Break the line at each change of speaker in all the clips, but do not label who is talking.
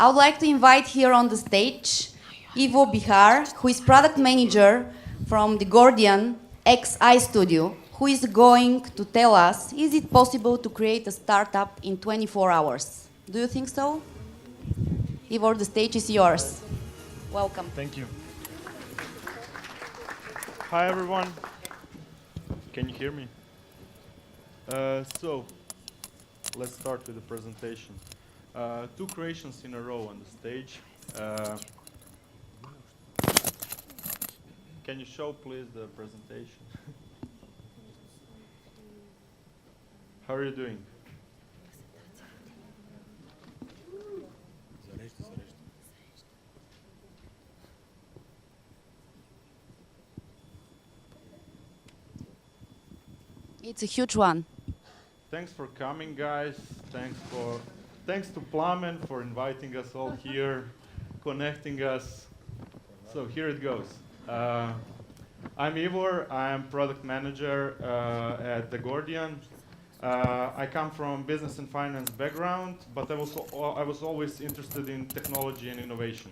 I would like to invite here on the stage Ivor Bihar, who is product manager from Degordian X iStudio, who is going to tell us, is it possible to create a startup in 24 hours? Do you think so? Ivor, the stage is yours. Welcome.
Thank you. Hi, everyone. Can you hear me? So, let's start with the presentation. Two creations in a row on the stage. Can you show, please, the presentation? How are you doing?
It's a huge one.
Thanks for coming, guys. Thanks to Plamen for inviting us all here, connecting us. So here it goes. I'm Ivor. I'm product manager at Degordian. I come from business and finance background, but I was always interested in technology and innovation.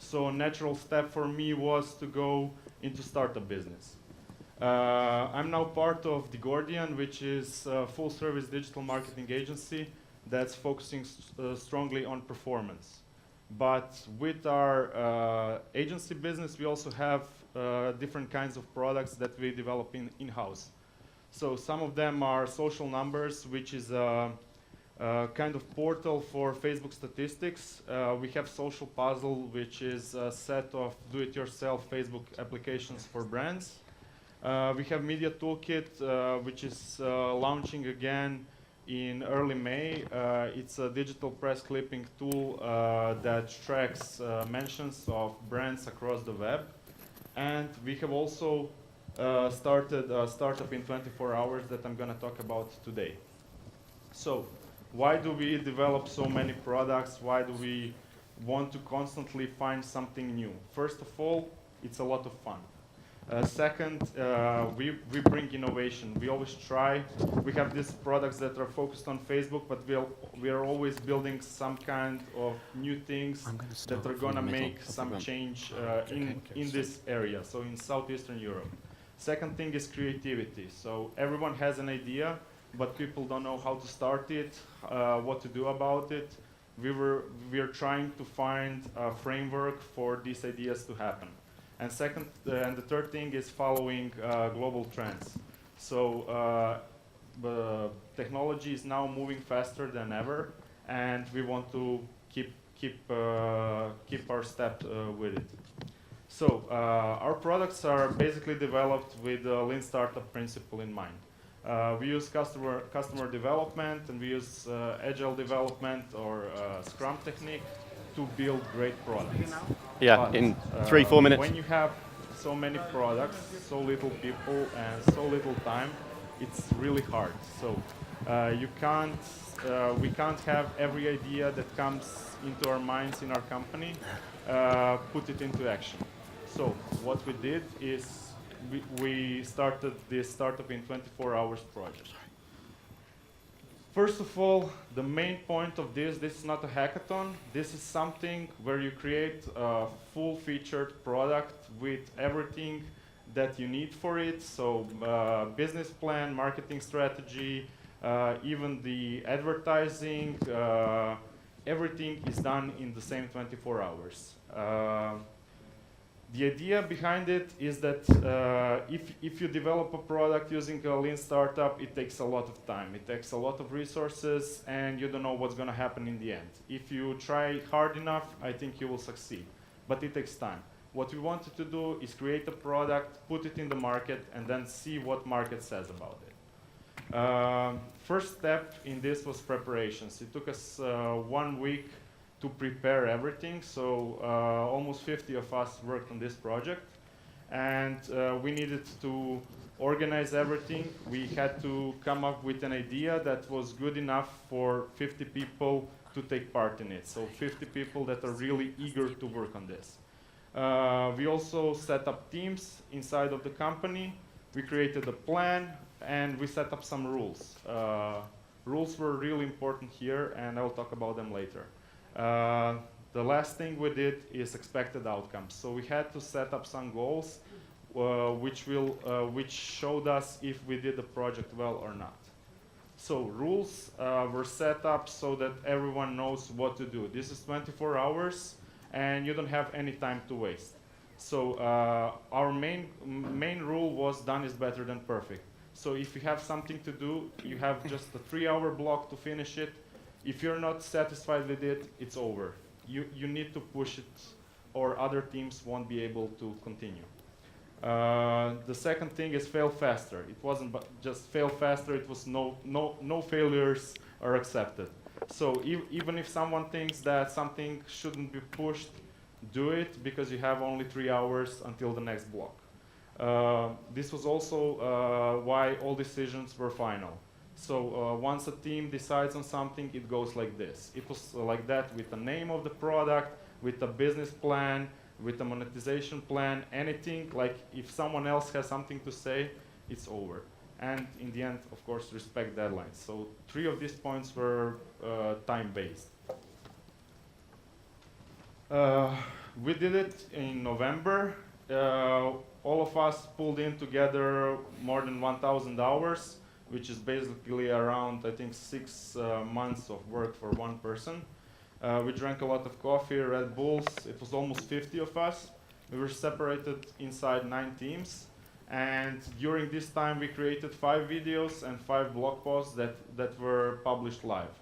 So a natural step for me was to go into startup business. I'm now part of Degordian, which is a full-service digital marketing agency that's focusing strongly on performance. But with our agency business, we also have different kinds of products that we develop in-house. So some of them are social numbers, which is a kind of portal for Facebook statistics. We have Social Puzzle, which is a set of do-it-yourself Facebook applications for brands. We have Media Toolkit, which is launching again in early May. It's a digital press clipping tool that tracks mentions of brands across the web. And we have also started a startup in 24 hours that I'm going to talk about today. So, why do we develop so many products? Why do we want to constantly find something new? First of all, it's a lot of fun. Second, we bring innovation. We always try. We have these products that are focused on Facebook, but we are always building some kind of new things that are going to make some change in this area, so in Southeastern Europe. Second thing is creativity. So everyone has an idea, but people don't know how to start it, what to do about it. We are trying to find a framework for these ideas to happen. And and the third thing is following global trends. So the technology is now moving faster than ever, and we want to keep our step with it. So our products are basically developed with the Lean Startup principle in mind. We use customer development, and we use agile development or Scrum technique to build great products.
Yeah,
but,
in 3-4 minutes.
When you have so many products, so little people, and so little time, it's really hard. So we can't have every idea that comes into our minds in our company, put it into action. So what we did is we started this startup in 24 hours project. First of all, the main point of this is not a hackathon. This is something where you create a full-featured product with everything that you need for it. So business plan, marketing strategy, even the advertising, everything is done in the same 24 hours. The idea behind it is that if you develop a product using a lean startup, it takes a lot of time. It takes a lot of resources, and you don't know what's going to happen in the end. If you try hard enough, I think you will succeed. But it takes time. What we wanted to do is create a product, put it in the market, and then see what market says about it. First step in this was preparations. It took us 1 week to prepare everything, so almost 50 of us worked on this project, and we needed to organize everything. We had to come up with an idea that was good enough for 50 people to take part in it, so 50 people that are really eager to work on this. We also set up teams inside of the company. We created a plan, and we set up some rules. Rules were really important here, and I'll talk about them later. The last thing we did is expected outcomes. So we had to set up some goals which showed us if we did the project well or not. So rules were set up so that everyone knows what to do. This is 24 hours, and you don't have any time to waste. So our main rule was done is better than perfect. So if you have something to do, you have just a 3-hour block to finish it. If you're not satisfied with it, it's over. You need to push it, or other teams won't be able to continue. The second thing is fail faster. It wasn't just fail faster, it was no failures are accepted. So even if someone thinks that something shouldn't be pushed, do it, because you have only 3 hours until the next block. This was also why all decisions were final. So once a team decides on something, it goes like this. It was like that with the name of the product, with the business plan, with the monetization plan, anything. Like if someone else has something to say, it's over. And in the end, of course, respect deadlines. So 3 of these points were time-based. We did it in November. All of us pulled in together more than 1,000 hours, which is basically around, I think, 6 months of work for one person. We drank a lot of coffee, Red Bulls. It was almost 50 of us. We were separated inside 9 teams. And during this time, we created 5 videos and 5 blog posts that were published live.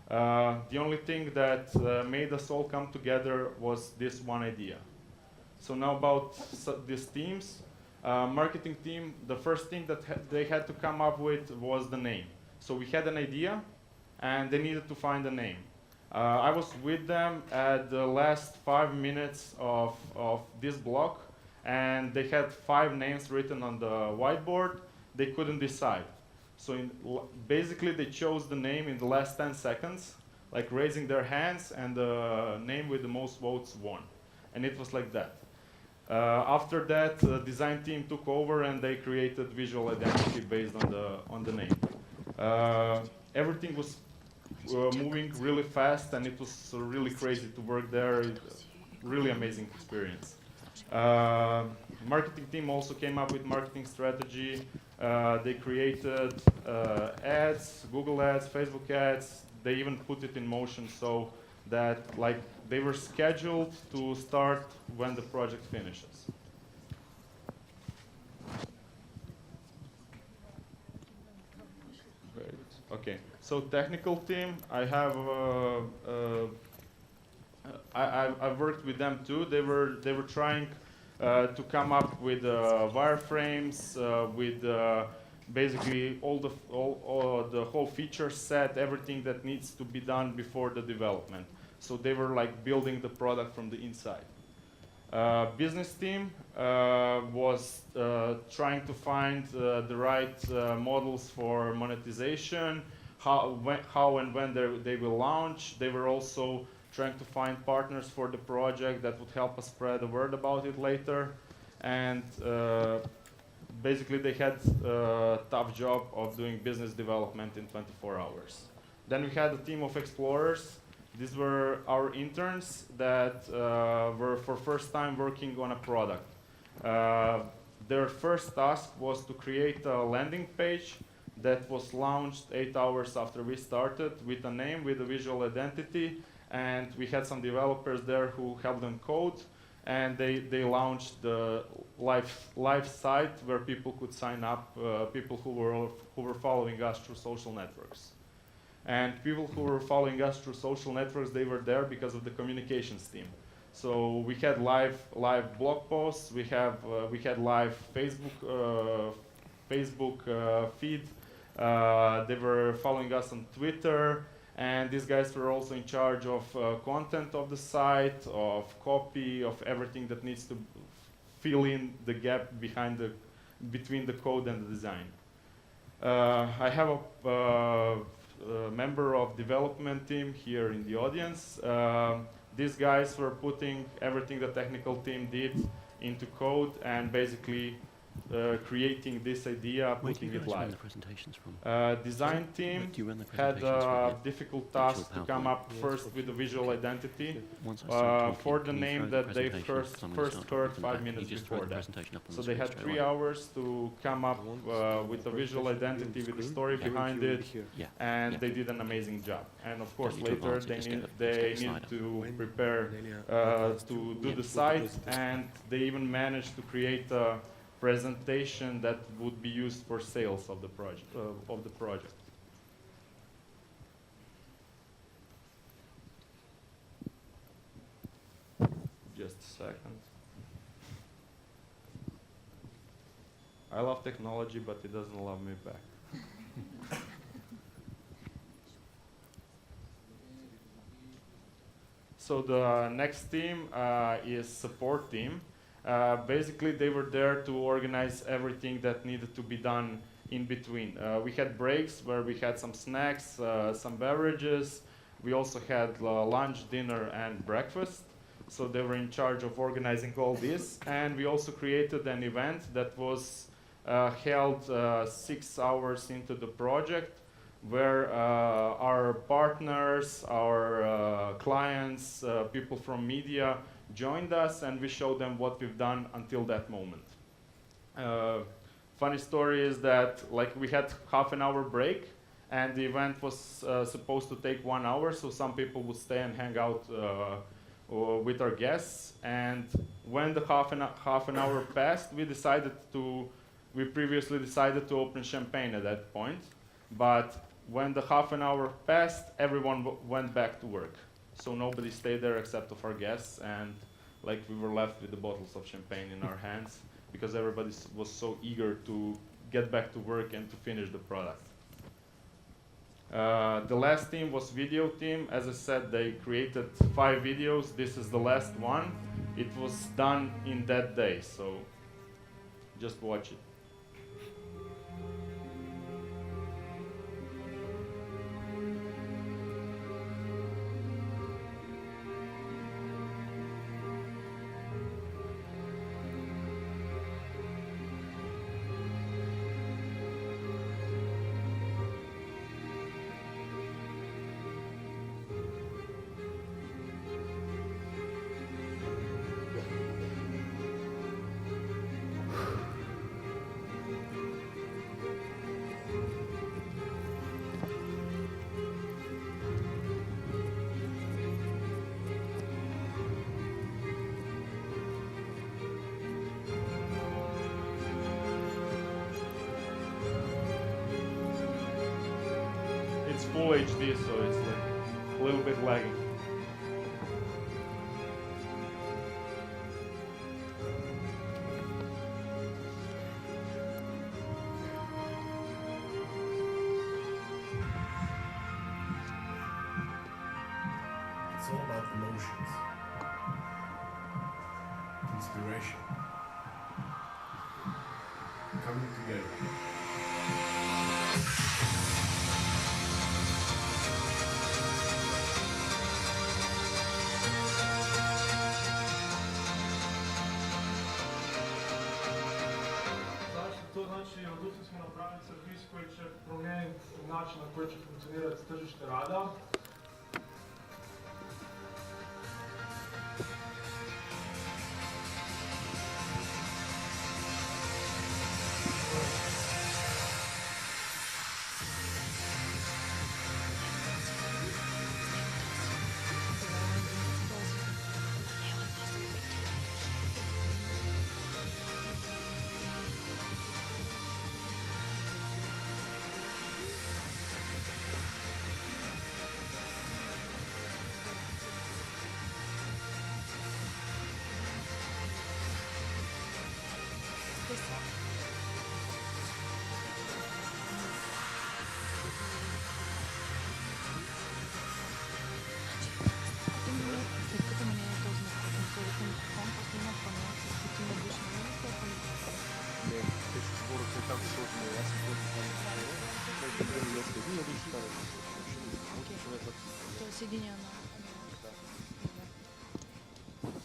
The only thing that made us all come together was this one idea. So now about these teams. Marketing team, the first thing that they had to come up with was the name. So we had an idea, and they needed to find a name. I was with them at the last 5 minutes of this block, and they had 5 names written on the whiteboard. They couldn't decide. So basically, they chose the name in the last 10 seconds, like raising their hands, and the name with the most votes won. And it was like that. After that, the design team took over, and they created visual identity based on the name. Everything was moving really fast, and it was really crazy to work there. Really amazing experience. Marketing team also came up with marketing strategy. They created ads, Google ads, Facebook ads. They even put it in motion so that they were scheduled to start when the project finishes. Great. Okay, so technical team, I've worked with them too. They were trying to come up with wireframes, with basically all the whole feature set, everything that needs to be done before the development. So they were like building the product from the inside. Business team was trying to find the right models for monetization, how and when they will launch. They were also trying to find partners for the project that would help us spread the word about it later. And basically they had a tough job of doing business development in 24 hours. Then we had a team of explorers. These were our interns that were for first time working on a product. Their first task was to create a landing page that was launched 8 hours after we started, with a name, with a visual identity, and we had some developers there who helped them code, and they launched the live site where people could sign up, people who were following us through social networks. And people who were following us through social networks, they were there because of the communications team. So we had live blog posts. We had live Facebook feed. They were following us on Twitter, and these guys were also in charge of content of the site, of copy, of everything that needs to fill in the gap between the code and the design. I have a member of development team here in the audience. These guys were putting everything the technical team did into code and basically creating this idea, putting it live. Design team had a difficult task to come up first with a visual identity for the name that they first heard 5 minutes before that. So they had 3 hours to come up with a visual identity with a story behind it, and they did an amazing job. And of course later they need to prepare to do the site, and they even managed to create a presentation that would be used for sales of the project. Just a second. I love technology, but it doesn't love me back. So the next team is support team. Basically, they were there to organize everything that needed to be done in between. We had breaks where we had some snacks, some beverages. We also had lunch, dinner, and breakfast. So they were in charge of organizing all this. And we also created an event that was held 6 hours into the project, where our partners, our clients, people from media joined us, and we showed them what we've done until that moment. Funny story is that we had half an hour break, and the event was supposed to take 1 hour, so some people would stay and hang out with our guests. And when the half an hour passed, we previously decided to open champagne at that point, but when the half an hour passed, everyone went back to work. So nobody stayed there except of our guests, and we were left with the bottles of champagne in our hands because everybody was so eager to get back to work and to finish the product. The last team was video team. As I said, they created 5 videos. This is the last one. It was done in that day, so just watch it. It's full HD, so it's a little bit lagging.
It's all about emotions, inspiration, coming together.
Odlučili smo napraviti servis koji će promijeniti način na koji će funkcionirati tržište rada.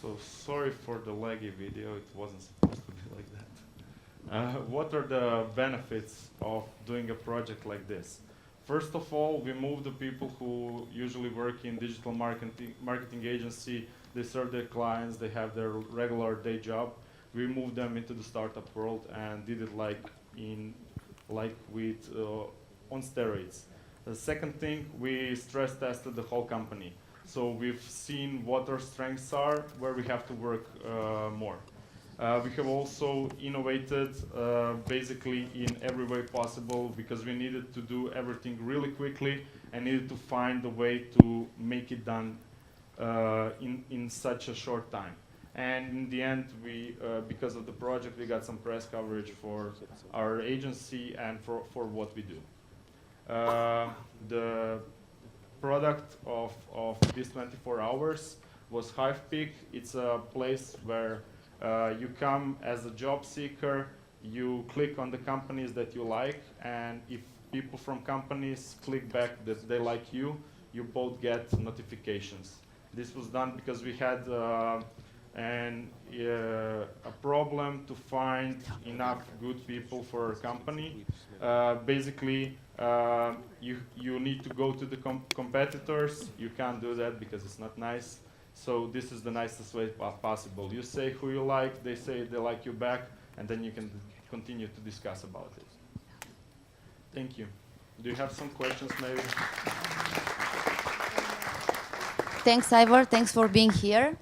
So sorry for the laggy video, it wasn't supposed to be like that. What are the benefits of doing a project like this? First of all, we move the people who usually work in digital marketing agency. They serve their clients, they have their regular day job. We moved them into the startup world and did it like with on steroids. The second thing, we stress tested the whole company. So we've seen what our strengths are, where we have to work more. We have also innovated basically in every way possible because we needed to do everything really quickly and needed to find a way to make it done in such a short time. And in the end, we, because of the project, we got some press coverage for our agency and for what we do. The product of this 24 hours was HivePeak. It's a place where you come as a job seeker, you click on the companies that you like, and if people from companies click back that they like you, you both get notifications. This was done because we had a problem to find enough good people for our company. Basically, you need to go to the competitors. You can't do that because it's not nice. So this is the nicest way possible. You say who you like, they say they like you back, and then you can continue to discuss about it. Thank you. Do you have some questions, maybe?
Thanks, Ivor. Thanks for being here.